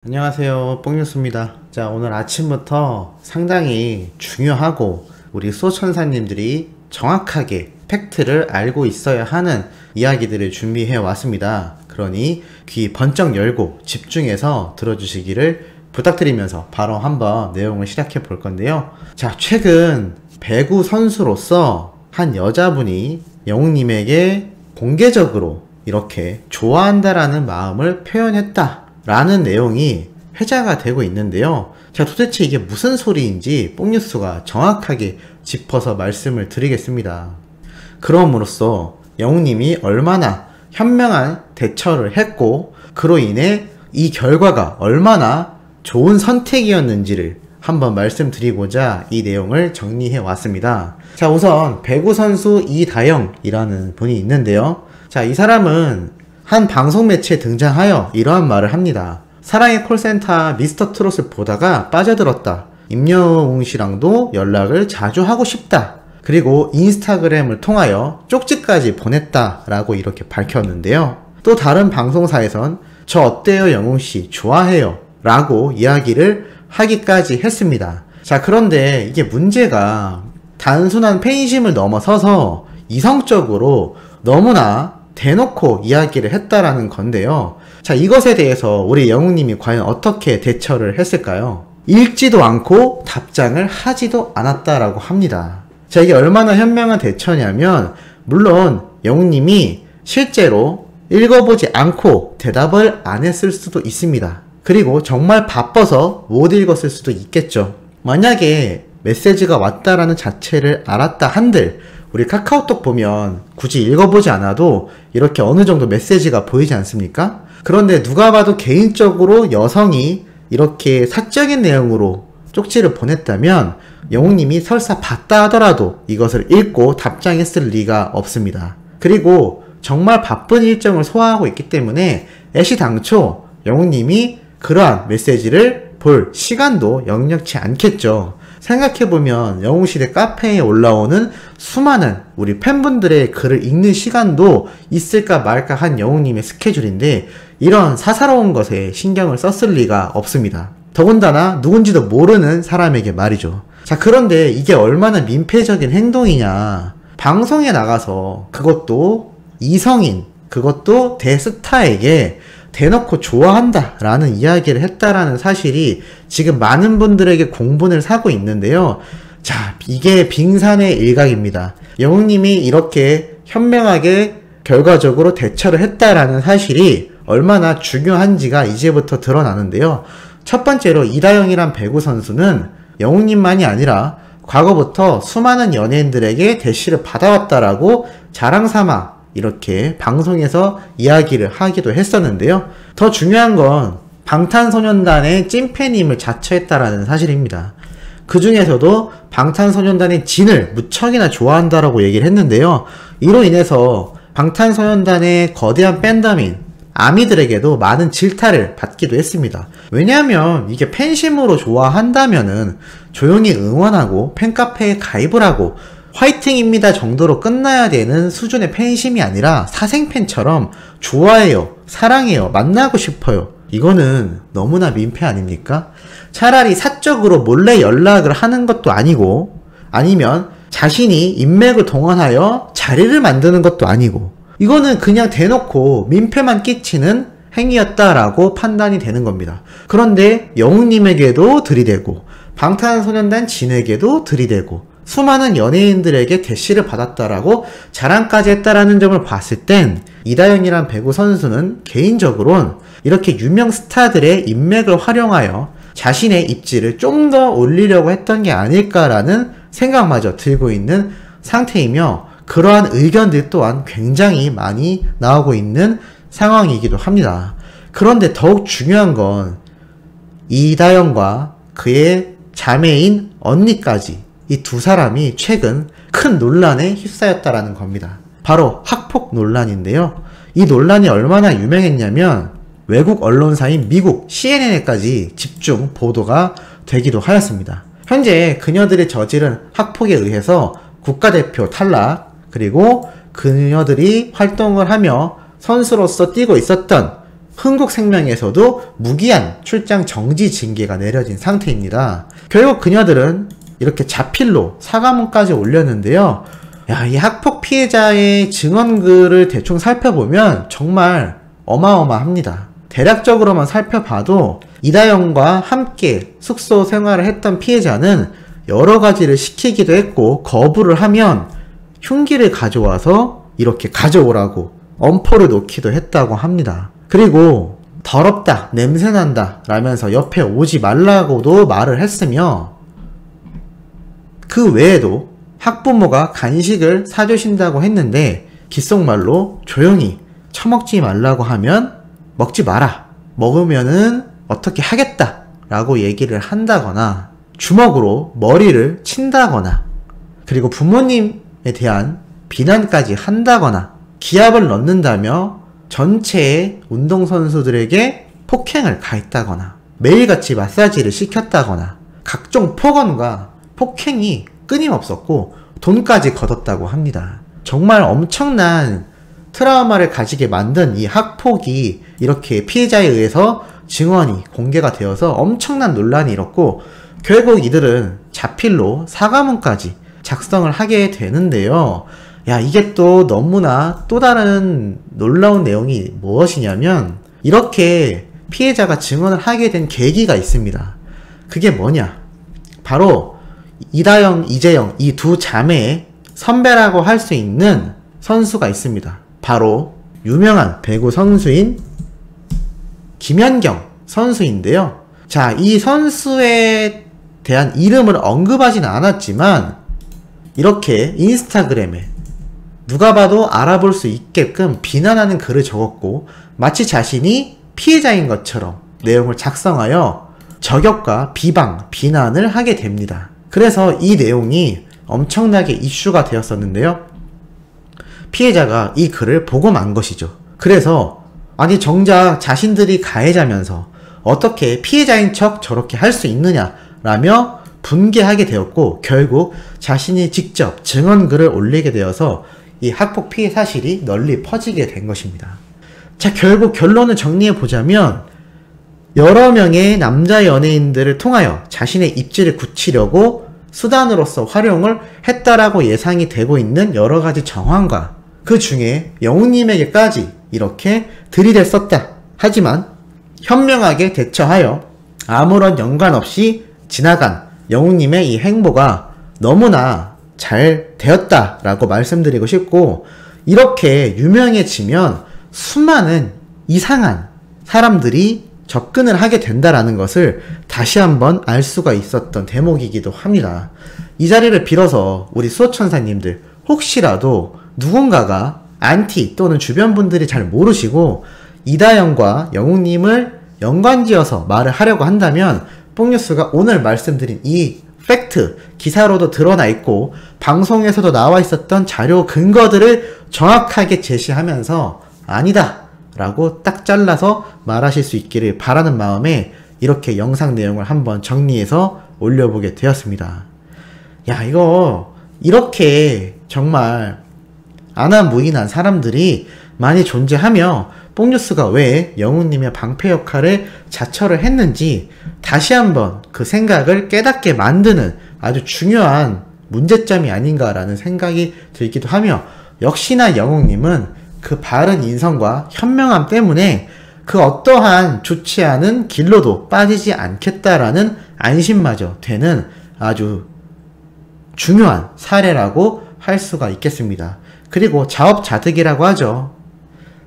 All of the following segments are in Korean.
안녕하세요, 뽕뉴스입니다. 자, 오늘 아침부터 상당히 중요하고 우리 수호천사님들이 정확하게 팩트를 알고 있어야 하는 이야기들을 준비해 왔습니다. 그러니 귀 번쩍 열고 집중해서 들어주시기를 부탁드리면서 바로 한번 내용을 시작해 볼 건데요. 자, 최근 배구 선수로서 한 여자분이 영웅님에게 공개적으로 이렇게 좋아한다라는 마음을 표현했다 라는 내용이 회자가 되고 있는데요. 자, 도대체 이게 무슨 소리인지 뽕뉴스가 정확하게 짚어서 말씀을 드리겠습니다. 그럼으로써 영웅님이 얼마나 현명한 대처를 했고 그로 인해 이 결과가 얼마나 좋은 선택이었는지를 한번 말씀드리고자 이 내용을 정리해 왔습니다. 자, 우선 배구 선수 이다영이라는 분이 있는데요. 자, 이 사람은 한 방송 매체에 등장하여 이러한 말을 합니다. 사랑의 콜센터 미스터 트롯을 보다가 빠져들었다. 임영웅 씨랑도 연락을 자주 하고 싶다. 그리고 인스타그램을 통하여 쪽지까지 보냈다 라고 이렇게 밝혔는데요. 또 다른 방송사에선 저 어때요 영웅 씨 좋아해요 라고 이야기를 하기까지 했습니다. 자, 그런데 이게 문제가 단순한 팬심을 넘어서서 이성적으로 너무나 대놓고 이야기를 했다라는 건데요. 자, 이것에 대해서 우리 영웅님이 과연 어떻게 대처를 했을까요? 읽지도 않고 답장을 하지도 않았다라고 합니다. 자, 이게 얼마나 현명한 대처냐면 물론 영웅님이 실제로 읽어보지 않고 대답을 안 했을 수도 있습니다. 그리고 정말 바빠서 못 읽었을 수도 있겠죠. 만약에 메시지가 왔다라는 자체를 알았다 한들 우리 카카오톡 보면 굳이 읽어보지 않아도 이렇게 어느 정도 메시지가 보이지 않습니까? 그런데 누가 봐도 개인적으로 여성이 이렇게 사적인 내용으로 쪽지를 보냈다면 영웅님이 설사 봤다 하더라도 이것을 읽고 답장했을 리가 없습니다. 그리고 정말 바쁜 일정을 소화하고 있기 때문에 애시당초 영웅님이 그러한 메시지를 볼 시간도 역력치 않겠죠. 생각해보면 영웅시대 카페에 올라오는 수많은 우리 팬분들의 글을 읽는 시간도 있을까 말까 한 영웅님의 스케줄인데 이런 사사로운 것에 신경을 썼을 리가 없습니다. 더군다나 누군지도 모르는 사람에게 말이죠. 자, 그런데 이게 얼마나 민폐적인 행동이냐. 방송에 나가서 그것도 이성인, 그것도 대스타에게 대놓고 좋아한다 라는 이야기를 했다라는 사실이 지금 많은 분들에게 공분을 사고 있는데요. 자, 이게 빙산의 일각입니다. 영웅님이 이렇게 현명하게 결과적으로 대처를 했다라는 사실이 얼마나 중요한지가 이제부터 드러나는데요. 첫 번째로 이다영이란 배구 선수는 영웅님만이 아니라 과거부터 수많은 연예인들에게 대시를 받아왔다라고 자랑삼아 이렇게 방송에서 이야기를 하기도 했었는데요. 더 중요한 건 방탄소년단의 찐팬임을 자처했다라는 사실입니다. 그 중에서도 방탄소년단의 진을 무척이나 좋아한다라고 얘기를 했는데요. 이로 인해서 방탄소년단의 거대한 팬덤인 아미들에게도 많은 질타를 받기도 했습니다. 왜냐하면 이게 팬심으로 좋아한다면은 조용히 응원하고 팬카페에 가입을 하고 화이팅입니다 정도로 끝나야 되는 수준의 팬심이 아니라 사생팬처럼 좋아해요, 사랑해요, 만나고 싶어요. 이거는 너무나 민폐 아닙니까? 차라리 사적으로 몰래 연락을 하는 것도 아니고 아니면 자신이 인맥을 동원하여 자리를 만드는 것도 아니고 이거는 그냥 대놓고 민폐만 끼치는 행위였다라고 판단이 되는 겁니다. 그런데 영웅님에게도 들이대고 방탄소년단 진에게도 들이대고 수많은 연예인들에게 대시를 받았다라고 자랑까지 했다라는 점을 봤을 땐 이다영이란 배구 선수는 개인적으로는 이렇게 유명 스타들의 인맥을 활용하여 자신의 입지를 좀 더 올리려고 했던 게 아닐까라는 생각마저 들고 있는 상태이며 그러한 의견들 또한 굉장히 많이 나오고 있는 상황이기도 합니다. 그런데 더욱 중요한 건 이다영과 그의 자매인 언니까지 이 두 사람이 최근 큰 논란에 휩싸였다라는 겁니다. 바로 학폭 논란인데요. 이 논란이 얼마나 유명했냐면 외국 언론사인 미국 CNN에까지 집중 보도가 되기도 하였습니다. 현재 그녀들이 저지른 학폭에 의해서 국가대표 탈락, 그리고 그녀들이 활동을 하며 선수로서 뛰고 있었던 흥국생명에서도 무기한 출장 정지 징계가 내려진 상태입니다. 결국 그녀들은 이렇게 자필로 사과문까지 올렸는데요. 야, 이 학폭 피해자의 증언글을 대충 살펴보면 정말 어마어마합니다. 대략적으로만 살펴봐도 이다영과 함께 숙소 생활을 했던 피해자는 여러 가지를 시키기도 했고, 거부를 하면 흉기를 가져와서 이렇게 가져오라고 엄포를 놓기도 했다고 합니다. 그리고 더럽다, 냄새난다 라면서 옆에 오지 말라고도 말을 했으며, 그 외에도 학부모가 간식을 사주신다고 했는데 귓속말로 조용히 처먹지 말라고 하면 먹지 마라, 먹으면은 어떻게 하겠다 라고 얘기를 한다거나, 주먹으로 머리를 친다거나, 그리고 부모님에 대한 비난까지 한다거나, 기합을 넣는다며 전체의 운동선수들에게 폭행을 가했다거나, 매일같이 마사지를 시켰다거나, 각종 폭언과 폭행이 끊임없었고 돈까지 걷었다고 합니다. 정말 엄청난 트라우마를 가지게 만든 이 학폭이 이렇게 피해자에 의해서 증언이 공개가 되어서 엄청난 논란이 일었고, 결국 이들은 자필로 사과문까지 작성을 하게 되는데요. 야, 이게 또 너무나 또 다른 놀라운 내용이 무엇이냐면, 이렇게 피해자가 증언을 하게 된 계기가 있습니다. 그게 뭐냐? 바로 이다영, 이재영 이 두 자매의 선배라고 할 수 있는 선수가 있습니다. 바로 유명한 배구 선수인 김연경 선수인데요. 자, 이 선수에 대한 이름을 언급하지는 않았지만 이렇게 인스타그램에 누가 봐도 알아볼 수 있게끔 비난하는 글을 적었고, 마치 자신이 피해자인 것처럼 내용을 작성하여 저격과 비방, 비난을 하게 됩니다. 그래서 이 내용이 엄청나게 이슈가 되었었는데요. 피해자가 이 글을 보고 만 것이죠. 그래서 아니 정작 자신들이 가해자면서 어떻게 피해자인 척 저렇게 할 수 있느냐 라며 분개하게 되었고, 결국 자신이 직접 증언글을 올리게 되어서 이 학폭 피해 사실이 널리 퍼지게 된 것입니다. 자, 결국 결론을 정리해보자면 여러 명의 남자 연예인들을 통하여 자신의 입지를 굳히려고 수단으로서 활용을 했다라고 예상이 되고 있는 여러 가지 정황과, 그 중에 영웅님에게까지 이렇게 들이댔었다. 하지만 현명하게 대처하여 아무런 연관 없이 지나간 영웅님의 이 행보가 너무나 잘 되었다라고 말씀드리고 싶고, 이렇게 유명해지면 수많은 이상한 사람들이 접근을 하게 된다라는 것을 다시 한번 알 수가 있었던 대목이기도 합니다. 이 자리를 빌어서 우리 수호천사님들, 혹시라도 누군가가 안티 또는 주변 분들이 잘 모르시고 이다영과 영웅님을 연관지어서 말을 하려고 한다면, 뽕뉴스가 오늘 말씀드린 이 팩트, 기사로도 드러나 있고 방송에서도 나와 있었던 자료 근거들을 정확하게 제시하면서 아니다 라고 딱 잘라서 말하실 수 있기를 바라는 마음에 이렇게 영상 내용을 한번 정리해서 올려보게 되었습니다. 야, 이거 이렇게 정말 안하무인한 사람들이 많이 존재하며 뽕뉴스가 왜 영웅님의 방패 역할을 자처를 했는지 다시 한번 그 생각을 깨닫게 만드는 아주 중요한 문제점이 아닌가라는 생각이 들기도 하며, 역시나 영웅님은 그 바른 인성과 현명함 때문에 그 어떠한 좋지 않은 길로도 빠지지 않겠다라는 안심마저 되는 아주 중요한 사례라고 할 수가 있겠습니다. 그리고 자업자득이라고 하죠.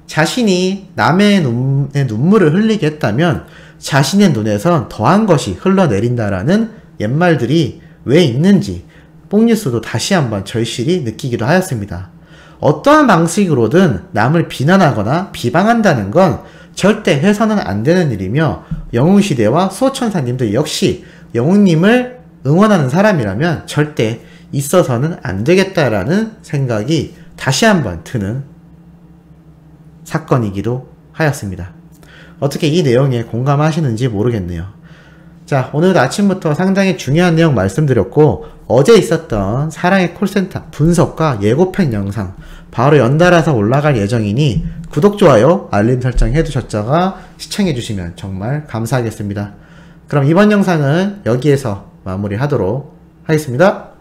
자신이 남의 눈에 눈물을 흘리게 했다면 자신의 눈에선 더한 것이 흘러내린다라는 옛말들이 왜 있는지 뽕뉴스도 다시 한번 절실히 느끼기도 하였습니다. 어떠한 방식으로든 남을 비난하거나 비방한다는 건 절대 해서는 안 되는 일이며, 영웅시대와 수호천사님들 역시 영웅님을 응원하는 사람이라면 절대 있어서는 안 되겠다라는 생각이 다시 한번 드는 사건이기도 하였습니다. 어떻게 이 내용에 공감하시는지 모르겠네요. 자, 오늘도 아침부터 상당히 중요한 내용 말씀드렸고, 어제 있었던 사랑의 콜센터 분석과 예고편 영상 바로 연달아서 올라갈 예정이니 구독, 좋아요, 알림 설정 해두셨다가 시청해주시면 정말 감사하겠습니다. 그럼 이번 영상은 여기에서 마무리하도록 하겠습니다.